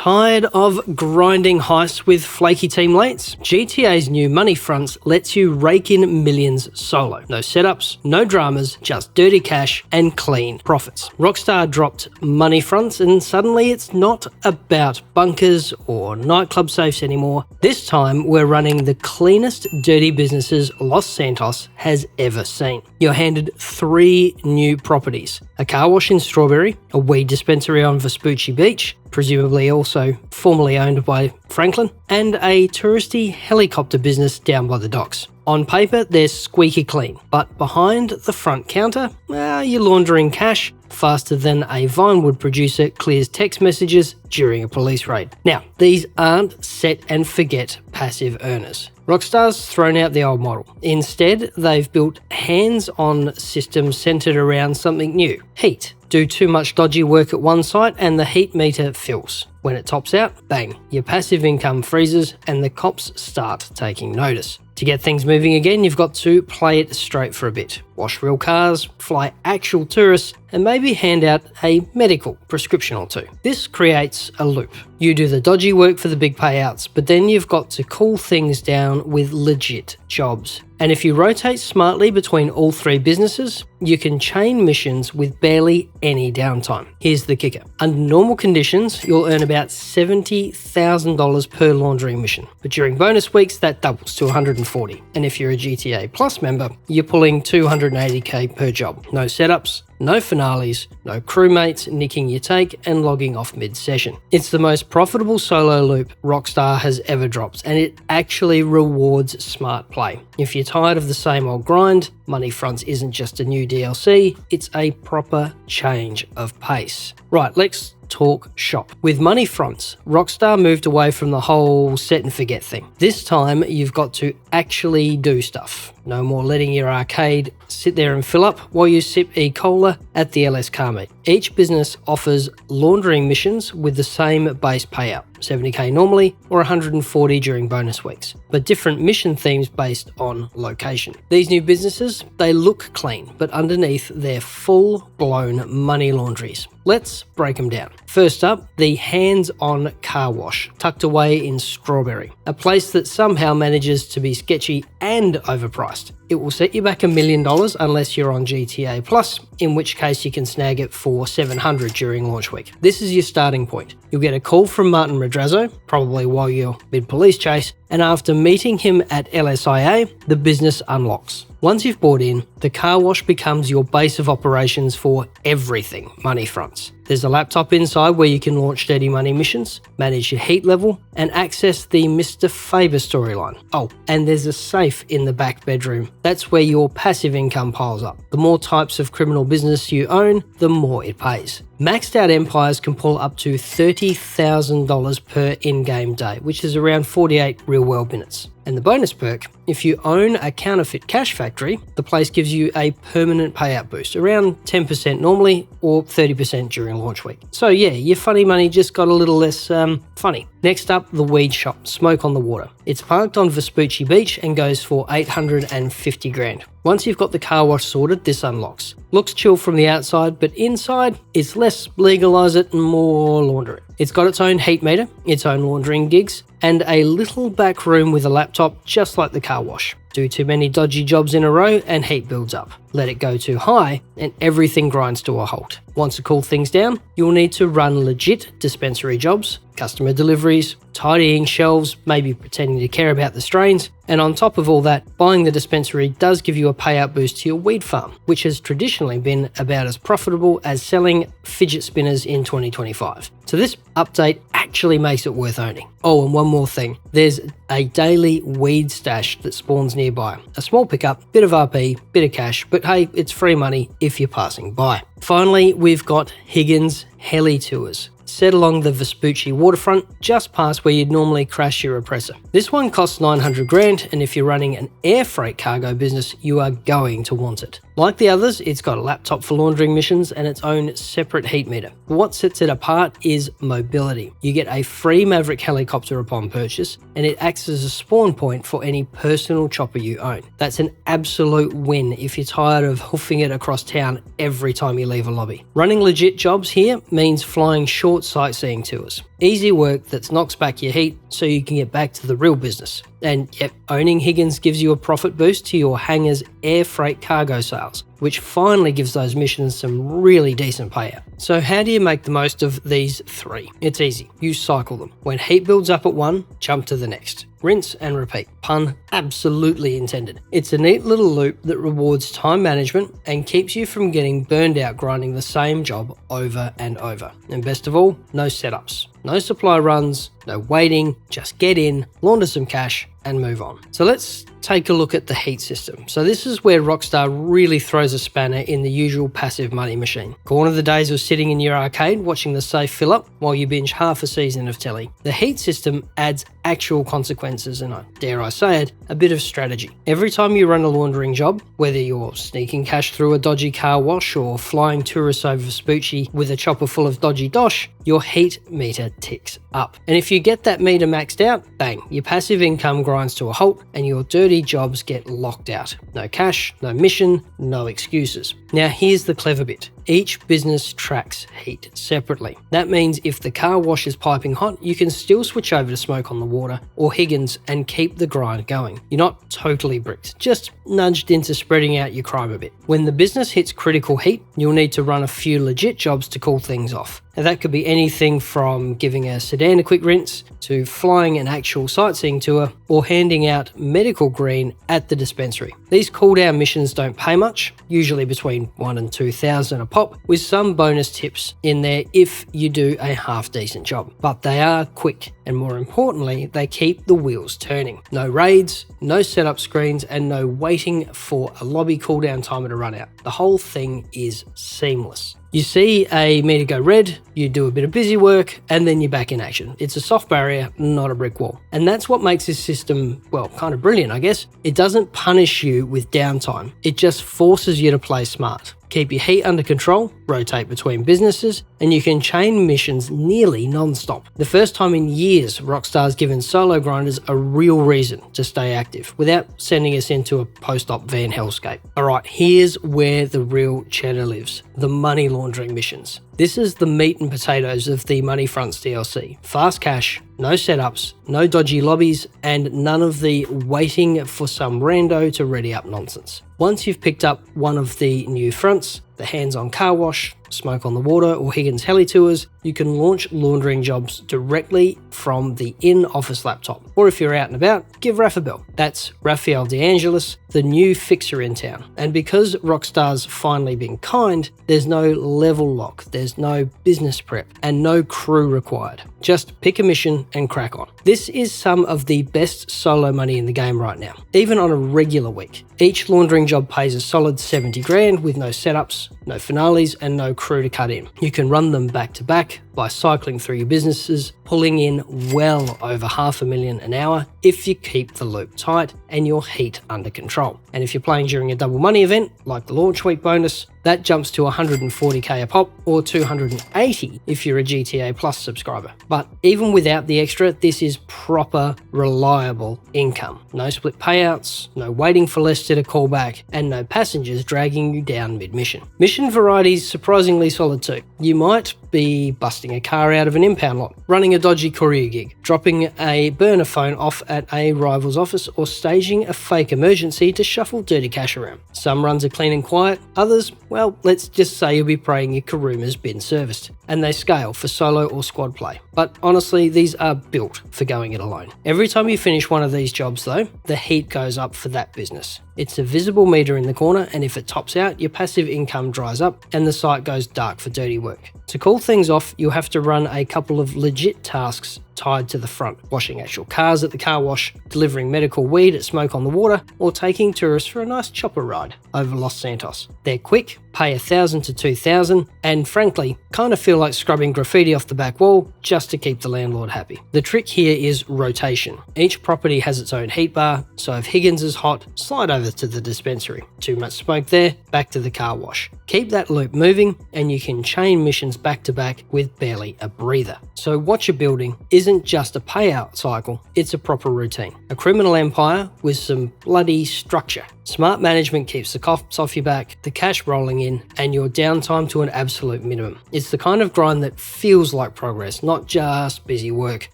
Tired of grinding heists with flaky team mates? GTA's new Money Fronts lets you rake in millions solo. No setups, no dramas, just dirty cash and clean profits. Rockstar dropped Money Fronts and suddenly it's not about bunkers or nightclub safes anymore. This time we're running the cleanest dirty businesses Los Santos has ever seen. You're handed 3 new properties: a car wash in Strawberry, a weed dispensary on Vespucci Beach, presumably also formerly owned by Franklin, and a touristy helicopter business down by the docks. On paper, they're squeaky clean, but behind the front counter, you're laundering cash faster than a Vinewood producer clears text messages during a police raid. Now, these aren't set and forget passive earners. Rockstar's thrown out the old model. Instead, they've built hands-on systems centered around something new: heat. Do too much dodgy work at one site and the heat meter fills. When it tops out, bang, your passive income freezes and the cops start taking notice. To get things moving again, you've got to play it straight for a bit. Wash real cars, fly actual tourists, and maybe hand out a medical prescription or two. This creates a loop. You do the dodgy work for the big payouts, but then you've got to cool things down with legit jobs. And if you rotate smartly between all 3 businesses, you can chain missions with barely any downtime. Here's the kicker. Under normal conditions, you'll earn about $70,000 per laundering mission, but during bonus weeks, that doubles to $140,000. And if you're a GTA Plus member, you're pulling $280K per job. No setups, no finales, no crewmates nicking your take and logging off mid-session. It's the most profitable solo loop Rockstar has ever dropped, and it actually rewards smart play. If you're tired of the same old grind, Money Fronts isn't just a new DLC, it's a proper change of pace. Right, let's talk shop. With Money Fronts, Rockstar moved away from the whole set and forget thing. This time, you've got to actually do stuff. No more letting your arcade sit there and fill up while you sip e-cola at the LS car meet. Each business offers laundering missions with the same base payout, $70K normally or $140 during bonus weeks, but different mission themes based on location. These new businesses, they look clean, but underneath they're full-blown money laundries. Let's break them down. First up, the hands-on car wash, tucked away in Strawberry, a place that somehow manages to be sketchy and overpriced. It will set you back $1 million unless you're on GTA Plus, in which case you can snag it for $700 during launch week. This is your starting point. You'll get a call from Martin Madrazo, probably while you're mid-police chase, and after meeting him at LSIA, the business unlocks. Once you've bought in, the car wash becomes your base of operations for everything Money Fronts. There's a laptop inside where you can launch dirty money missions, manage your heat level, and access the Mr. Faber storyline. Oh, and there's a safe in the back bedroom. That's where your passive income piles up. The more types of criminal business you own, the more it pays. Maxed out empires can pull up to $30,000 per in-game day, which is around 48 real-world minutes. And the bonus perk, if you own a counterfeit cash factory, the place gives you a permanent payout boost, around 10% normally or 30% during launch week. So yeah, your funny money just got a little less funny. Next up, the weed shop, Smoke on the Water. It's parked on Vespucci Beach and goes for $850,000. Once you've got the car wash sorted, this unlocks. Looks chill from the outside, but inside, it's less legalize it and more launder it. It's got its own heat meter, its own laundering gigs, and a little back room with a laptop just like the car wash. Do too many dodgy jobs in a row and heat builds up. Let it go too high and everything grinds to a halt. Once to cool things down, you'll need to run legit dispensary jobs, customer deliveries, tidying shelves, maybe pretending to care about the strains, and on top of all that, buying the dispensary does give you a payout boost to your weed farm, which has traditionally been about as profitable as selling fidget spinners in 2025. So this update actually makes it worth owning. Oh, and one more thing. There's a daily weed stash that spawns nearby. A small pickup, bit of RP, bit of cash, but hey, it's free money if you're passing by. Finally, we've got Higgins Helitours, set along the Vespucci waterfront, just past where you'd normally crash your oppressor. This one costs $900,000, and if you're running an air freight cargo business, you are going to want it. Like the others, it's got a laptop for laundering missions and its own separate heat meter. But what sets it apart is mobility. You get a free Maverick helicopter upon purchase, and it acts as a spawn point for any personal chopper you own. That's an absolute win if you're tired of hoofing it across town every time you leave a lobby. Running legit jobs here means flying short sightseeing tours. Easy work that knocks back your heat so you can get back to the real business. And yep, owning Higgins gives you a profit boost to your hangar's air freight cargo sales, which finally gives those missions some really decent payout. So how do you make the most of these three? It's easy. You cycle them. When heat builds up at one, jump to the next. Rinse and repeat. Pun absolutely intended. It's a neat little loop that rewards time management and keeps you from getting burned out grinding the same job over and over. And best of all, no setups. No supply runs, no waiting, just get in, launder some cash, and move on. So let's take a look at the heat system. So this is where Rockstar really throws a spanner in the usual passive money machine. Gone are the days of sitting in your arcade watching the safe fill up while you binge half a season of telly. The heat system adds actual consequences and, dare I say it, a bit of strategy. Every time you run a laundering job, whether you're sneaking cash through a dodgy car wash or flying tourists over Vespucci with a chopper full of dodgy dosh, your heat meter ticks up. And if you get that meter maxed out, bang, your passive income grinds to a halt and your dirty jobs get locked out. No cash, no mission, no excuses. Now here's the clever bit. Each business tracks heat separately. That means if the car wash is piping hot, you can still switch over to Smoke on the Water or Higgins and keep the grind going. You're not totally bricked, just nudged into spreading out your crime a bit. When the business hits critical heat, you'll need to run a few legit jobs to cool things off. Now that could be anything from giving a sedan a quick rinse to flying an actual sightseeing tour or handing out medical green at the dispensary. These cool down missions don't pay much, usually between $1,000 and $2,000 a pop, with some bonus tips in there if you do a half decent job. But they are quick, and more importantly, they keep the wheels turning. No raids, no setup screens, and no waiting for a lobby cooldown timer to run out. The whole thing is seamless. You see a meter go red, you do a bit of busy work, and then you're back in action. It's a soft barrier, not a brick wall. And that's what makes this system, well, kind of brilliant, I guess. It doesn't punish you with downtime. It just forces you to play smart. Keep your heat under control, rotate between businesses, and you can chain missions nearly non-stop. The first time in years Rockstar's given solo grinders a real reason to stay active without sending us into a post-op van hellscape. Alright, here's where the real cheddar lives, the money laundering missions. This is the meat and potatoes of the Money Fronts DLC. Fast cash, no setups, no dodgy lobbies, and none of the waiting for some rando to ready up nonsense. Once you've picked up one of the new fronts, the hands-on car wash, Smoke on the Water or Higgins Helitours, you can launch laundering jobs directly from the in-office laptop. Or if you're out and about, give Raf a bell. That's Raphael DeAngelis, the new fixer in town. And because Rockstar's finally been kind, there's no level lock, there's no business prep, and no crew required. Just pick a mission and crack on. This is some of the best solo money in the game right now, even on a regular week. Each laundering job pays a solid 70 grand with no setups, no finales, and no crew to cut in. You can run them back to back by cycling through your businesses, pulling in well over $500,000 an hour if you keep the loop tight and your heat under control. And if you're playing during a double money event, like the launch week bonus, that jumps to 140k a pop or 280 if you're a GTA Plus subscriber. But even without the extra, this is proper, reliable income. No split payouts, no waiting for Lester to call back, and no passengers dragging you down mid-mission. Mission variety's surprisingly solid too. You might be busting a car out of an impound lot, running a dodgy courier gig, dropping a burner phone off at a rival's office, or staging a fake emergency to shuffle dirty cash around. Some runs are clean and quiet, others, well, let's just say you'll be praying your Karuma's been serviced, and they scale for solo or squad play. But honestly, these are built for going it alone. Every time you finish one of these jobs though, the heat goes up for that business. It's a visible meter in the corner, and if it tops out, your passive income dries up and the site goes dark for dirty work. To cool things off, you'll have to run a couple of legit tasks tied to the front, washing actual cars at the car wash, delivering medical weed at Smoke on the Water, or taking tourists for a nice chopper ride over Los Santos. They're quick, pay $1,000 to $2,000, and frankly, kind of feel like scrubbing graffiti off the back wall just to keep the landlord happy. The trick here is rotation. Each property has its own heat bar, so if Higgins is hot, slide over to the dispensary. Too much smoke there, back to the car wash. Keep that loop moving, and you can chain missions back to back with barely a breather. So what you're building isn't just a payout cycle, it's a proper routine. A criminal empire with some bloody structure. Smart management keeps the costs off your back, the cash rolling in, and your downtime to an absolute minimum. It's the kind of grind that feels like progress, not just busy work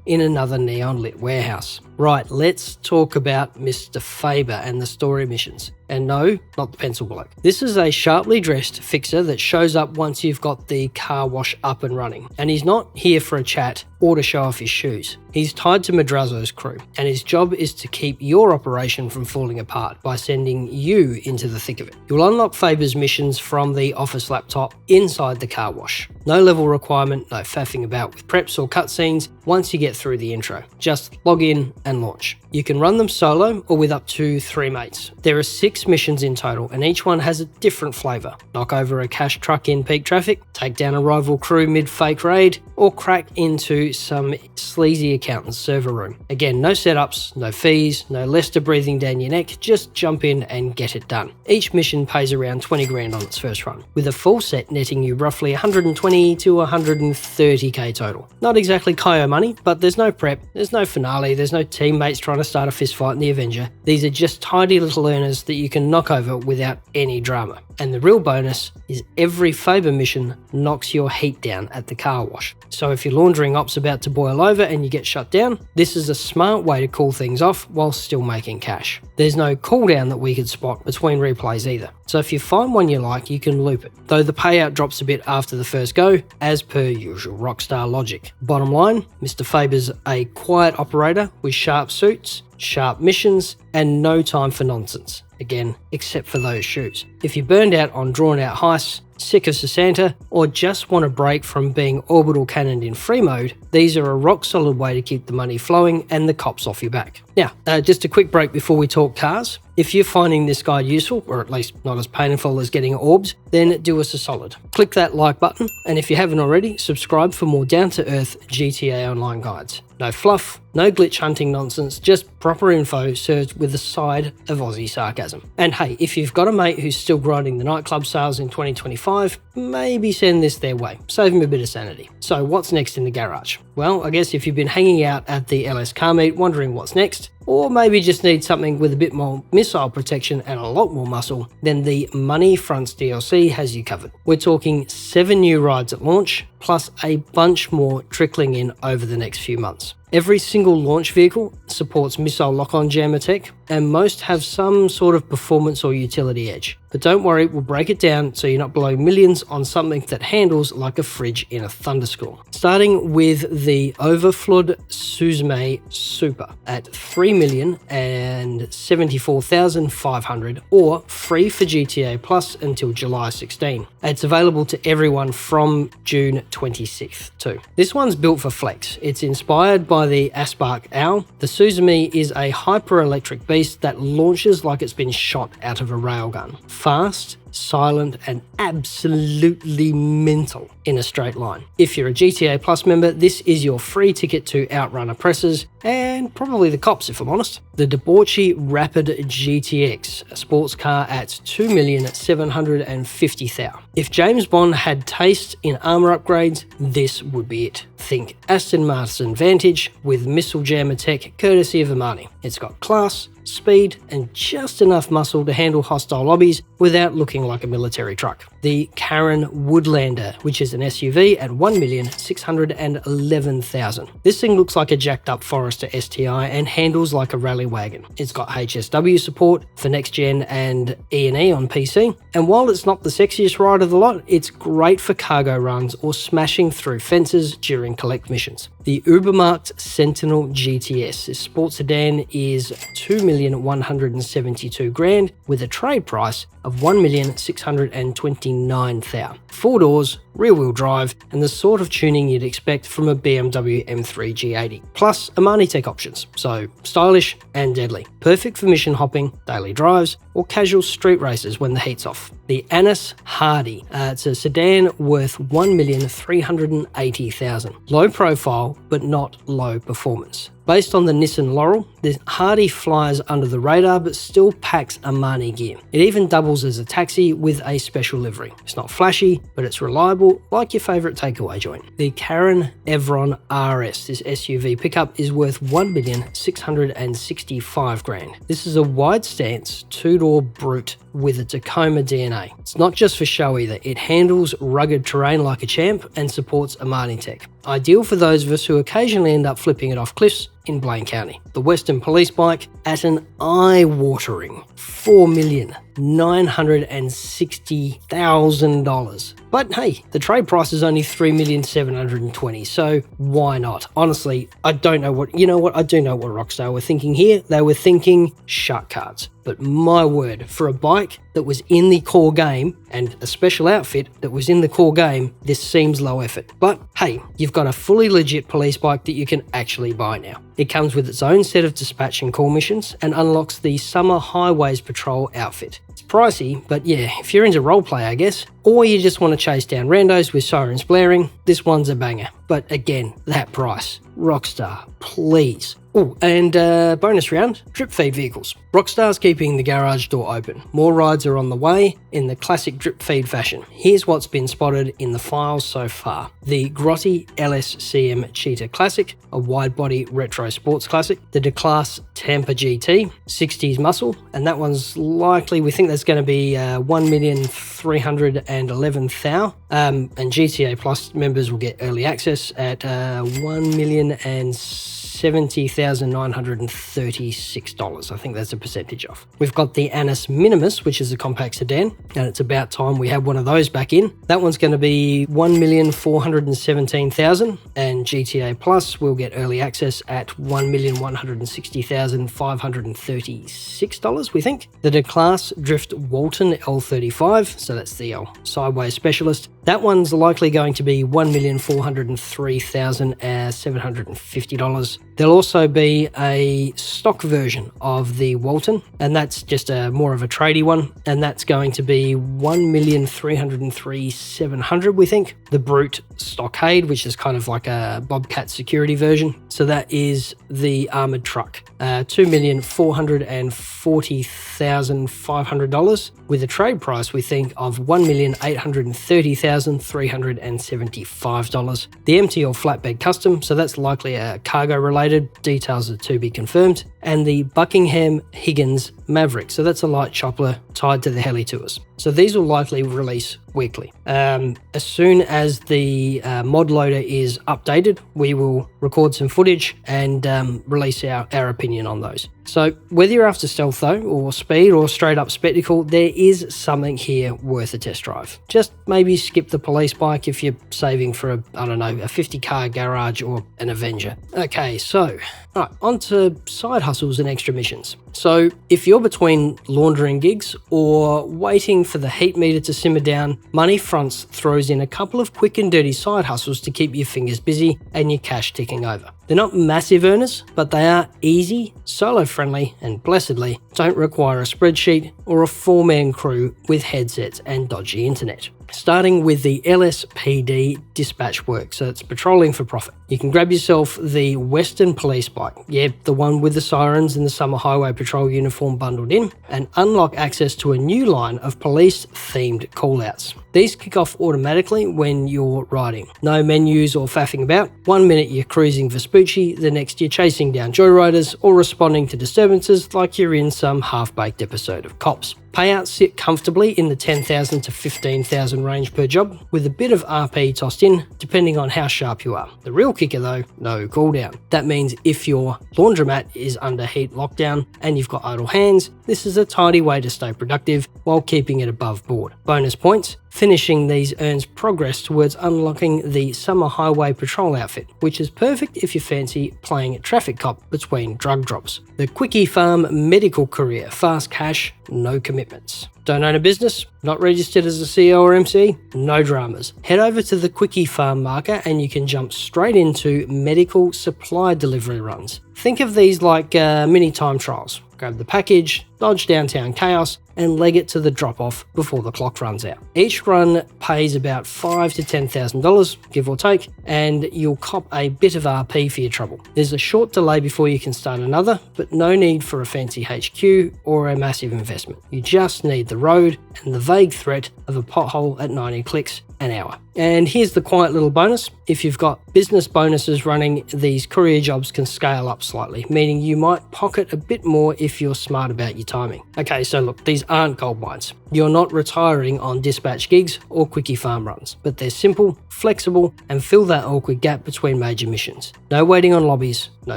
in another neon-lit warehouse. Right, let's talk about Mr. Faber and the store emissions. And no, not the pencil bloke. This is a sharply dressed fixer that shows up once you've got the car wash up and running. And he's not here for a chat or to show off his shoes. He's tied to Madrazo's crew, and his job is to keep your operation from falling apart by sending you into the thick of it. You'll unlock Faber's missions from the office laptop inside the car wash. No level requirement, no faffing about with preps or cutscenes once you get through the intro. Just log in and launch. You can run them solo or with up to 3 mates. There are 6 missions in total, and each one has a different flavour. Knock over a cash truck in peak traffic, take down a rival crew mid-fake raid, or crack into some sleazy accountant's server room. Again, no setups, no fees, no Lester breathing down your neck, just jump in and get it done. Each mission pays around 20 grand on its first run, with a full set netting you roughly 120 to 130k total. Not exactly Kyo money, but there's no prep, there's no finale, there's no teammates trying to start a fist fight in the Avenger. These are just tidy little earners that you can knock over without any drama. And the real bonus is every Faber mission knocks your heat down at the car wash. So if your laundering op's about to boil over and you get shut down, this is a smart way to cool things off while still making cash. There's no cooldown that we could spot between replays either. So if you find one you like, you can loop it, though the payout drops a bit after the first go, as per usual Rockstar logic. Bottom line, Mr. Faber's a quiet operator with sharp suits, sharp missions, and no time for nonsense. Again, except for those shoes. If you're burned out on drawn-out heists, sick of Sasanta, or just want a break from being orbital cannoned in free mode, these are a rock-solid way to keep the money flowing and the cops off your back. Now, just a quick break before we talk cars. If you're finding this guide useful, or at least not as painful as getting orbs, then do us a solid. Click that like button, and if you haven't already, subscribe for more down-to-earth GTA Online guides. No fluff, no glitch hunting nonsense, just proper info served with a side of Aussie sarcasm. And hey, if you've got a mate who's still grinding the nightclub sales in 2025, maybe send this their way. Save him a bit of sanity. So what's next in the garage? Well, I guess if you've been hanging out at the LS car meet wondering what's next, or maybe just need something with a bit more missile protection and a lot more muscle, then the Money Fronts DLC has you covered. We're talking 7 new rides at launch, plus a bunch more trickling in over the next few months. Every single launch vehicle supports missile lock-on jammer tech, and most have some sort of performance or utility edge. But don't worry, we'll break it down so you're not blowing millions on something that handles like a fridge in a thunderstorm. Starting with the Overflood Suzume Super at 3,074,500, or free for GTA Plus until July 16. It's available to everyone from June 26th too. This one's built for flex. It's inspired by the Aspark Owl. The Suzume is a hyper-electric beast that launches like it's been shot out of a railgun. Fast, silent, and absolutely mental in a straight line. If you're a GTA Plus member, this is your free ticket to outrun oppressors, and probably the cops if I'm honest. The Debauchy Rapid GTX, a sports car at 2,750,000. If James Bond had taste in armor upgrades, this would be it. Think Aston Martin Vantage with missile jammer tech courtesy of Armani. It's got class, speed, and just enough muscle to handle hostile lobbies without looking like a military truck. The Karen Woodlander, which is an SUV at 1,611,000. This thing looks like a jacked up Forester STI and handles like a rally wagon. It's got HSW support for next gen and E&E on PC, and while it's not the sexiest ride of the lot, it's great for cargo runs or smashing through fences during collect missions. The Ubermarked Sentinel GTS, this sports sedan, is 2,172,000 with a trade price of 1,629,000. 4 doors, rear-wheel drive, and the sort of tuning you'd expect from a BMW M3 G80. Plus Armani tech options, so stylish and deadly. Perfect for mission hopping, daily drives, or casual street races when the heat's off. The Annis Hardy, it's a sedan worth 1,380,000. Low profile, but not low performance. Based on the Nissan Laurel, the Hardy flies under the radar but still packs Armani gear. It even doubles as a taxi with a special livery. It's not flashy, but it's reliable, like your favourite takeaway joint. The Karin Evron RS, this SUV pickup, is worth $1,665,000. This is a wide stance, two-door brute with a Tacoma DNA. It's not just for show either. It handles rugged terrain like a champ and supports Armani tech. Ideal for those of us who occasionally end up flipping it off cliffs in Blaine County. The Western police bike at an eye-watering $4,960,000. But hey, the trade price is only $3,720,000, so why not? Honestly, I don't know what, I do know what Rockstar were thinking here. They were thinking shark cards. But my word, for a bike that was in the core game and a special outfit that was in the core game, this seems low effort. But hey, you've got a fully legit police bike that you can actually buy now. It comes with its own set of dispatch and call missions and unlocks the Summer Highways Patrol outfit. It's pricey, but yeah, if you're into roleplay, I guess, or you just want to chase down randos with sirens blaring, this one's a banger. But again, that price. Rockstar, please. Oh, and bonus round, drip feed vehicles. Rockstar's keeping the garage door open. More rides are on the way in the classic drip feed fashion. Here's what's been spotted in the files so far. The Grotty LSCM Cheetah Classic, a wide-body retro sports classic. The DeClass Tampa GT, 60s muscle, and that one's likely, we think that's going to be 1,311,000. And GTA Plus members will get early access at $1,070,936. I think that's a percentage off. We've got the Annis Minimus, which is a compact sedan, and it's about time we have one of those back in. That one's going to be $1,417,000, and GTA Plus will get early access at $1,160,536, we think. The DeClass Drift Walton L35, so that's the sideways specialist. That one's likely going to be $1,403,750. There'll also be a stock version of the Walton, and that's just more of a tradie one, and that's going to be $1,303,700, we think. The Brute Stockade, which is kind of like a Bobcat security version, so that is the armoured truck, $2,440,500, with a trade price, we think, of $1,830,375. The MT or flatbed custom, so that's likely a cargo related, details are to be confirmed. And the Buckingham Higgins Maverick, so that's a light chopper tied to the Helitours. So these will likely release weekly. As soon as the mod loader is updated, we will record some footage and release our opinion on those. So whether you're after stealth though, or speed, or straight up spectacle, there is something here worth a test drive. Just maybe skip the police bike if you're saving for a 50-car garage or an Avenger. Okay, so all right, on to side hustles and extra missions. So if you're between laundering gigs or waiting for the heat meter to simmer down, Money Fronts throws in a couple of quick and dirty side hustles to keep your fingers busy and your cash ticking over. They're not massive earners, but they are easy, solo-friendly, and blessedly don't require a spreadsheet or a four-man crew with headsets and dodgy internet. Starting with the LSPD dispatch work, so it's patrolling for profit. You can grab yourself the Western police bike, the one with the sirens and the Summer Highway Patrol uniform bundled in, and unlock access to a new line of police-themed callouts. These kick off automatically when you're riding. No menus or faffing about. 1 minute you're cruising Vespucci, the next you're chasing down joyriders or responding to disturbances like you're in some half-baked episode of Cops. Payouts sit comfortably in the $10,000 to $15,000 range per job, with a bit of RP tossed in, depending on how sharp you are. The real kicker though, no cooldown. That means if your laundromat is under heat lockdown and you've got idle hands, this is a tidy way to stay productive while keeping it above board. Bonus points. Finishing these earns progress towards unlocking the Summer Highway Patrol outfit, which is perfect if you fancy playing traffic cop between drug drops. The Quickie Farm Medical Courier, fast cash, no commitments. Don't own a business? Not registered as a CEO or MC? No dramas. Head over to the Quickie Farm marker and you can jump straight into medical supply delivery runs. Think of these like mini time trials. Grab the package, dodge downtown chaos, and leg it to the drop-off before the clock runs out. Each run pays about $5,000 to $10,000, give or take, and you'll cop a bit of RP for your trouble. There's a short delay before you can start another, but no need for a fancy HQ or a massive investment. You just need the road and the vague threat of a pothole at 90 clicks an hour. And here's the quiet little bonus. If you've got business bonuses running, these courier jobs can scale up slightly, meaning you might pocket a bit more if you're smart about your timing. Okay, so look, these aren't gold mines. You're not retiring on dispatch gigs or Quickie Farm runs, but they're simple, flexible, and fill that awkward gap between major missions. No waiting on lobbies, no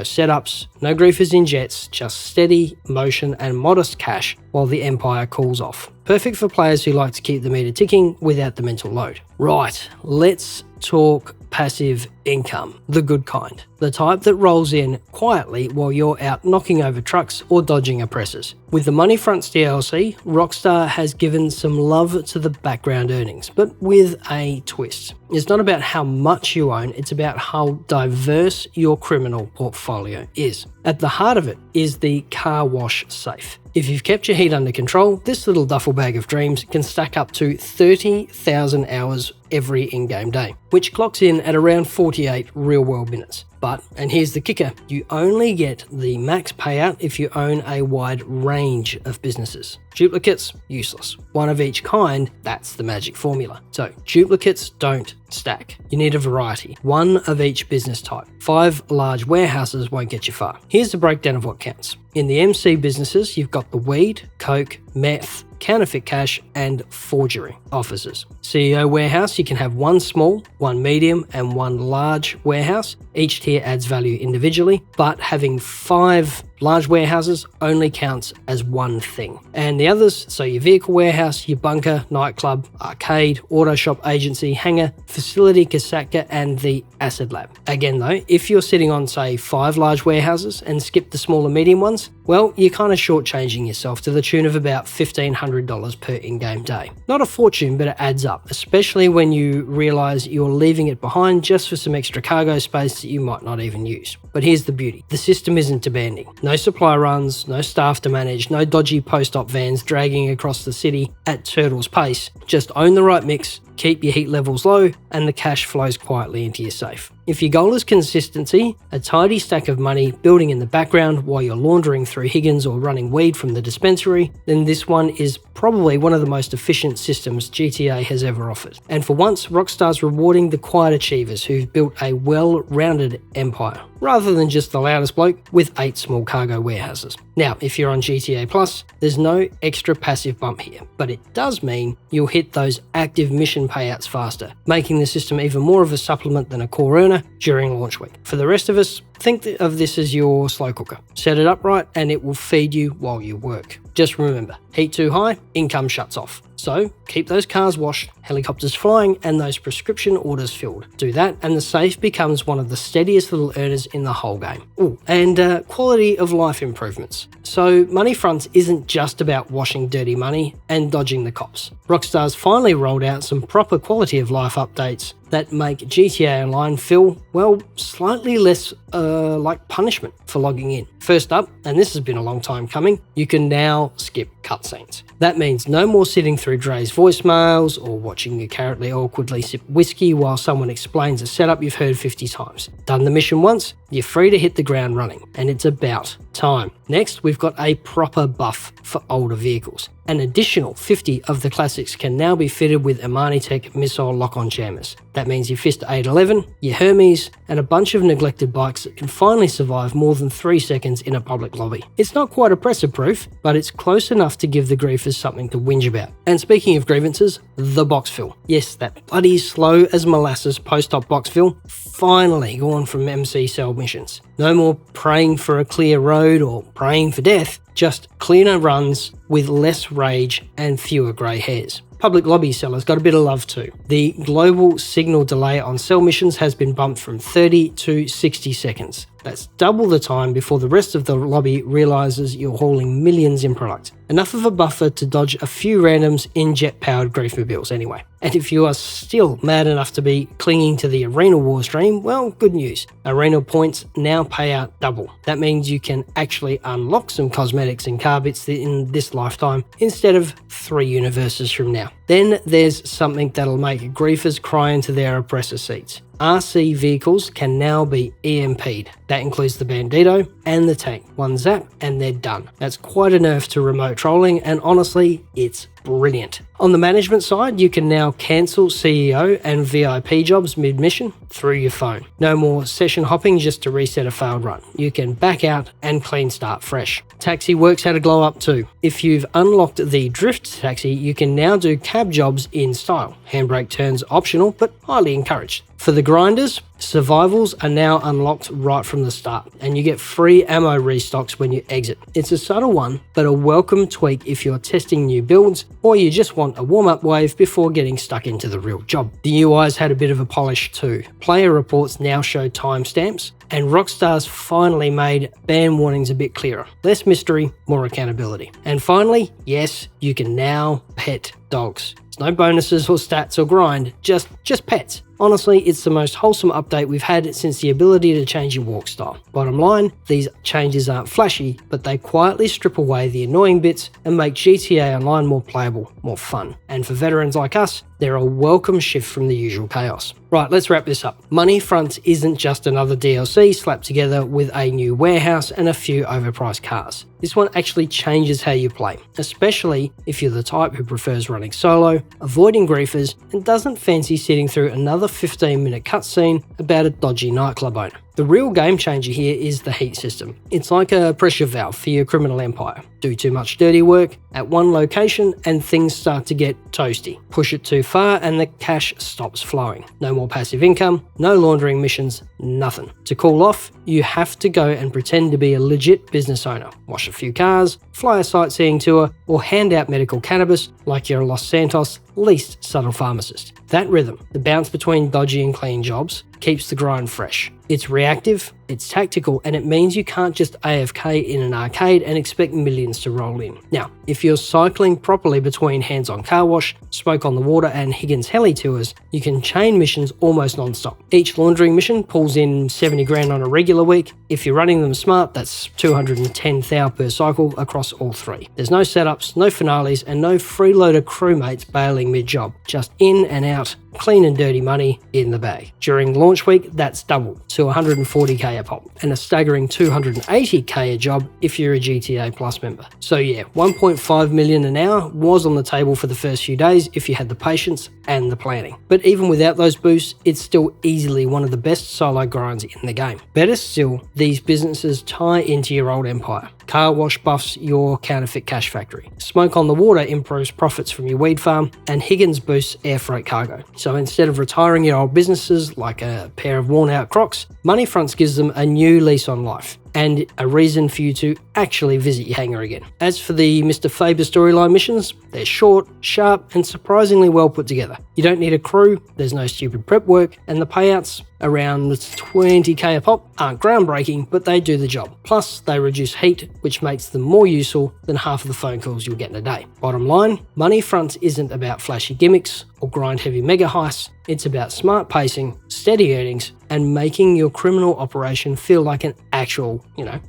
setups, no griefers in jets, just steady motion and modest cash while the empire cools off. Perfect for players who like to keep the meter ticking without the mental load. Right, let's talk passive income, the good kind. The type that rolls in quietly while you're out knocking over trucks or dodging oppressors. With the Money Fronts DLC, Rockstar has given some love to the background earnings, but with a twist. It's not about how much you own, it's about how diverse your criminal portfolio is. At the heart of it is the car wash safe. If you've kept your heat under control, this little duffel bag of dreams can stack up to 30,000 hours every in-game day, which clocks in at around 48 real-world minutes. But, and here's the kicker, you only get the max payout if you own a wide range of businesses. Duplicates, useless. One of each kind, that's the magic formula. So, duplicates don't stack. You need a variety, one of each business type. 5 large warehouses won't get you far. Here's the breakdown of what counts. In the MC businesses, you've got the weed, coke, meth, counterfeit cash, and forgery offices. CEO warehouse, you can have one small, one medium, and one large warehouse. Each tier adds value individually, but having 5 large warehouses only counts as one thing. And the others, so your vehicle warehouse, your bunker, nightclub, arcade, auto shop agency, hangar, facility, Kasatka, and the acid lab. Again though, if you're sitting on say 5 large warehouses and skip the smaller medium ones, well, you're kind of shortchanging yourself to the tune of about $1,500 per in-game day. Not a fortune, but it adds up, especially when you realize you're leaving it behind just for some extra cargo space that you might not even use. But here's the beauty. The system isn't demanding. No supply runs, no staff to manage, no dodgy post-op vans dragging across the city at turtle's pace. Just own the right mix, keep your heat levels low, and the cash flows quietly into your safe. If your goal is consistency, a tidy stack of money building in the background while you're laundering through Higgins or running weed from the dispensary, then this one is probably one of the most efficient systems GTA has ever offered. And for once, Rockstar's rewarding the quiet achievers who've built a well-rounded empire, rather than just the loudest bloke with 8 small cargo warehouses. Now, if you're on GTA Plus, there's no extra passive bump here, but it does mean you'll hit those active mission payouts faster, making the system even more of a supplement than a core earner during launch week. For the rest of us, think of this as your slow cooker. Set it up right and it will feed you while you work. Just remember, heat too high, income shuts off. So keep those cars washed, helicopters flying, and those prescription orders filled. Do that and the safe becomes one of the steadiest little earners in the whole game. Ooh, and quality of life improvements. So Money Fronts isn't just about washing dirty money and dodging the cops. Rockstar's finally rolled out some proper quality of life updates that make GTA Online feel, well, slightly less like punishment for logging in. First up, and this has been a long time coming, you can now skip cutscenes. That means no more sitting through Dre's voicemails or watching you currently awkwardly sip whiskey while someone explains a setup you've heard 50 times. Done the mission once, you're free to hit the ground running, and it's about time. Next, we've got a proper buff for older vehicles. An additional 50 of the classics can now be fitted with Imani Tech missile lock-on jammers. That means your Fiesta 811, your Hermes, and a bunch of neglected bikes that can finally survive more than 3 seconds in a public lobby. It's not quite oppressor-proof, but it's close enough to give the griefers something to whinge about. And speaking of grievances, the box fill. Yes, that bloody slow as molasses post-op box fill, finally gone from MC cell missions. No more praying for a clear road or praying for death, just cleaner runs with less rage and fewer grey hairs. Public lobby sellers got a bit of love too. The global signal delay on cell missions has been bumped from 30 to 60 seconds. That's double the time before the rest of the lobby realizes you're hauling millions in product. Enough of a buffer to dodge a few randoms in jet-powered griefmobiles anyway. And if you are still mad enough to be clinging to the Arena Wars dream, well, good news. Arena points now pay out double. That means you can actually unlock some cosmetics and car bits in this lifetime instead of 3 universes from now. Then there's something that'll make griefers cry into their oppressor seats. RC vehicles can now be EMP'd. That includes the Bandito and the tank. One zap and they're done. That's quite a nerf to remote trolling, and honestly, it's brilliant. On the management side, you can now cancel CEO and VIP jobs mid-mission through your phone. No more session hopping just to reset a failed run. You can back out and clean start fresh. Taxi works had a glow up too. If you've unlocked the drift taxi, you can now do cab jobs in style. Handbrake turns optional, but highly encouraged. For the grinders, survivals are now unlocked right from the start, and you get free ammo restocks when you exit. It's a subtle one, but a welcome tweak if you're testing new builds or you just want a warm-up wave before getting stuck into the real job. The UI's had a bit of a polish too. Player reports now show timestamps, and Rockstar's finally made ban warnings a bit clearer. Less mystery, more accountability. And finally, yes, you can now pet dogs. There's no bonuses or stats or grind, just pets. Honestly, it's the most wholesome update we've had since the ability to change your walk style. Bottom line, these changes aren't flashy, but they quietly strip away the annoying bits and make GTA Online more playable, more fun. And for veterans like us, they're a welcome shift from the usual chaos. Right, let's wrap this up. Money Front isn't just another DLC slapped together with a new warehouse and a few overpriced cars. This one actually changes how you play, especially if you're the type who prefers running solo, avoiding griefers, and doesn't fancy sitting through another 15-minute cutscene about a dodgy nightclub owner. The real game changer here is the heat system. It's like a pressure valve for your criminal empire. Do too much dirty work at one location and things start to get toasty. Push it too far and the cash stops flowing. No more passive income, no laundering missions, nothing. To cool off, you have to go and pretend to be a legit business owner. Wash a few cars, fly a sightseeing tour, or hand out medical cannabis like you're a Los Santos least subtle pharmacist. That rhythm, the bounce between dodgy and clean jobs, keeps the grind fresh. It's reactive, it's tactical, and it means you can't just AFK in an arcade and expect millions to roll in. Now, if you're cycling properly between Hands On Carwash, Smoke on the Water, and Higgins Helitours, you can chain missions almost non-stop. Each laundering mission pulls in 70 grand on a regular week. If you're running them smart, that's 210,000 per cycle across all 3. There's no setups, no finales, and no freeloader crewmates bailing mid-job. Just in and out, clean and dirty money in the bag. During launch week, that's doubled to 140k a pop, and a staggering 280k a job if you're a GTA Plus member. So yeah, 1.5 million an hour was on the table for the first few days if you had the patience and the planning. But even without those boosts, it's still easily one of the best solo grinds in the game. Better still, these businesses tie into your old empire. Car Wash buffs your counterfeit cash factory. Smoke on the Water improves profits from your weed farm, and Higgins boosts air freight cargo. So instead of retiring your old businesses like a pair of worn out Crocs, Money Fronts gives them a new lease on life and a reason for you to actually visit your hangar again. As for the Mr. Faber storyline missions, they're short, sharp, and surprisingly well put together. You don't need a crew, there's no stupid prep work, and the payouts, around 20k a pop, aren't groundbreaking, but they do the job. Plus, they reduce heat, which makes them more useful than half of the phone calls you'll get in a day. Bottom line, Money Front isn't about flashy gimmicks or grind-heavy mega heists. It's about smart pacing, steady earnings, and making your criminal operation feel like an actual,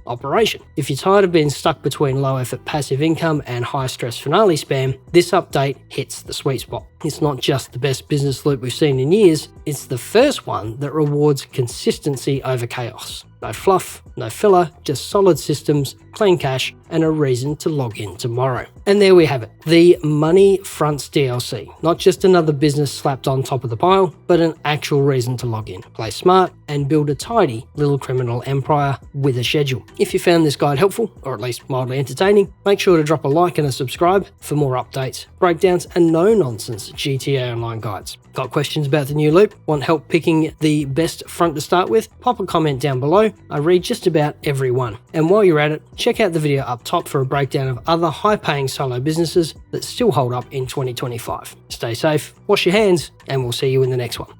operation. If you're tired of being stuck between low-effort passive income and high-stress finale spam, this update hits the sweet spot. It's not just the best business loop we've seen in years, it's the first one that rewards consistency over chaos. No fluff, no filler, just solid systems, clean cash, and a reason to log in tomorrow. And there we have it, the Money Fronts DLC. Not just another business slapped on top of the pile, but an actual reason to log in, play smart, and build a tidy little criminal empire with a schedule. If you found this guide helpful, or at least mildly entertaining, make sure to drop a like and a subscribe for more updates, breakdowns, and no-nonsense GTA Online guides. Got questions about the new loop? Want help picking the best front to start with? Pop a comment down below. I read just about every one. And while you're at it, check out the video up top for a breakdown of other high-paying solo businesses that still hold up in 2025. Stay safe, wash your hands, and we'll see you in the next one.